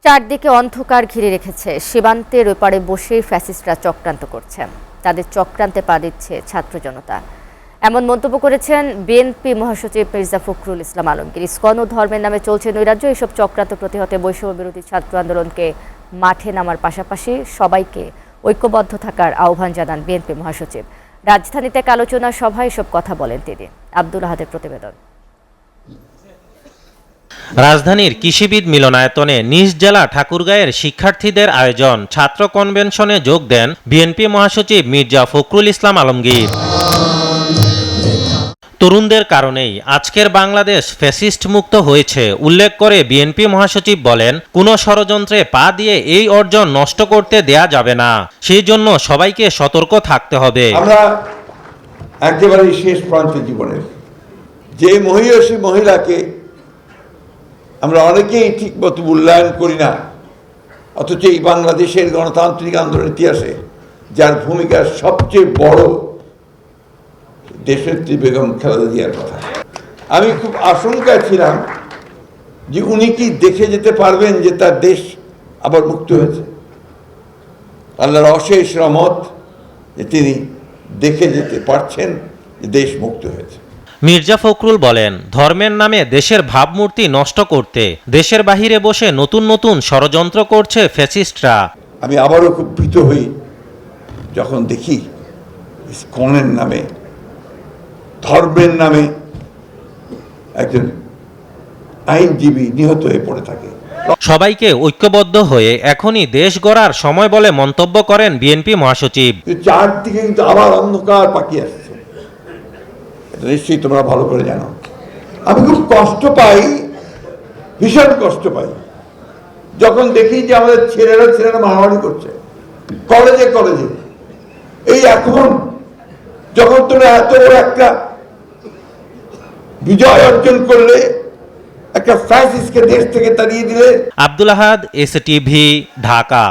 চারদিকে অন্ধকার ঘিরে রেখেছে। সীমান্তের ওপারে বসে ফ্যাসিস্টরা চক্রান্ত করছে। তাদের চক্রান্তে পা দিচ্ছে ছাত্র জনতা। এমন মন্তব্য করেছেন বিএনপি মহাসচিব মির্জা ফখরুল ইসলাম আলমগীর। ইসকন ও ধর্মের নামে চলছে নৈরাজ্য। এসব চক্রান্ত প্রতিহতে বৈষম্য বিরোধী ছাত্র আন্দোলনকে মাঠে নামার পাশাপাশি সবাইকে ঐক্যবদ্ধ থাকার আহ্বান জানান বিএনপি মহাসচিব। রাজধানীতে এক আলোচনা সভায় এসব কথা বলেন তিনি। আব্দুল আহাদের প্রতিবেদন। রাজধানীর কৃষিবিদ মিলনায়তনে নিজ জেলা ঠাকুরগাঁয়ের শিক্ষার্থীদের আয়োজন। ছাত্র কনভেনশনে যোগ দেন বিএনপি মহাসচিব মির্জা ফখরুল ইসলাম আলমগীর। তরুণদের কারণেই আজকের বাংলাদেশ ফ্যাসিস্ট মুক্ত হয়েছে উল্লেখ করে বিএনপি মহাসচিব বলেন, কোনো ষড়যন্ত্রে পা দিয়ে এই অর্জন নষ্ট করতে দেয়া যাবে না। সেই জন্য সবাইকে সতর্ক থাকতে হবে। আমরা একেবারে শেষ প্রান্তে জীবনের যে মহিয়সী মহিলাকে আমরা অনেকেই ঠিক মতো মূল্যায়ন করি না, অথচ এই বাংলাদেশের গণতান্ত্রিক আন্দোলনের ইতিহাসে যার ভূমিকা সবচেয়ে বড়, দেশনেত্রী বেগম খালেদা জিয়ার কথা। আমি খুব আশঙ্কায় ছিলাম যে উনি কি দেখে যেতে পারবেন যে তার দেশ আবার মুক্ত হয়েছে। আল্লাহর অশেষ রহমত যে তিনি দেখে যেতে পারছেন যে দেশ মুক্ত হয়েছে। মির্জা ফখরুল বলেন, ধর্মের নামে দেশের ভাবমূর্তি নষ্ট করতে দেশের বাহিরে বসে নতুন নতুন ষড়যন্ত্র করছে ফ্যাসিস্টরা। আমি আবারও খুব ভীত হই যখন দেখি ইসকনের নামে, ধর্মের নামে একজন আইনজীবী নিহত হয়ে পড়ে থাকে। সবাইকে ঐক্যবদ্ধ হয়ে এখনই দেশ গড়ার সময় বলে মন্তব্য করেন বিএনপি মহাসচিব। চারদিকে কিন্তু আবার অন্ধকার পাকিয়ে আসছে, এটা নিশ্চয়ই তোমরা ভালো করে জানো। আমি খুব কষ্ট পাই, ভীষণ কষ্ট পাই যখন দেখি যে আমাদের ছেলেরা মারামারি করছে কলেজে কলেজে। এই এখন যখন তোমরা এত বড় একটা বিজয় অর্জন করলে, একটা ফ্যাসিস্টকে দেশ থেকে তাড়িয়ে দিলে। আব্দুল আহাদ, এসটিভি, ঢাকা।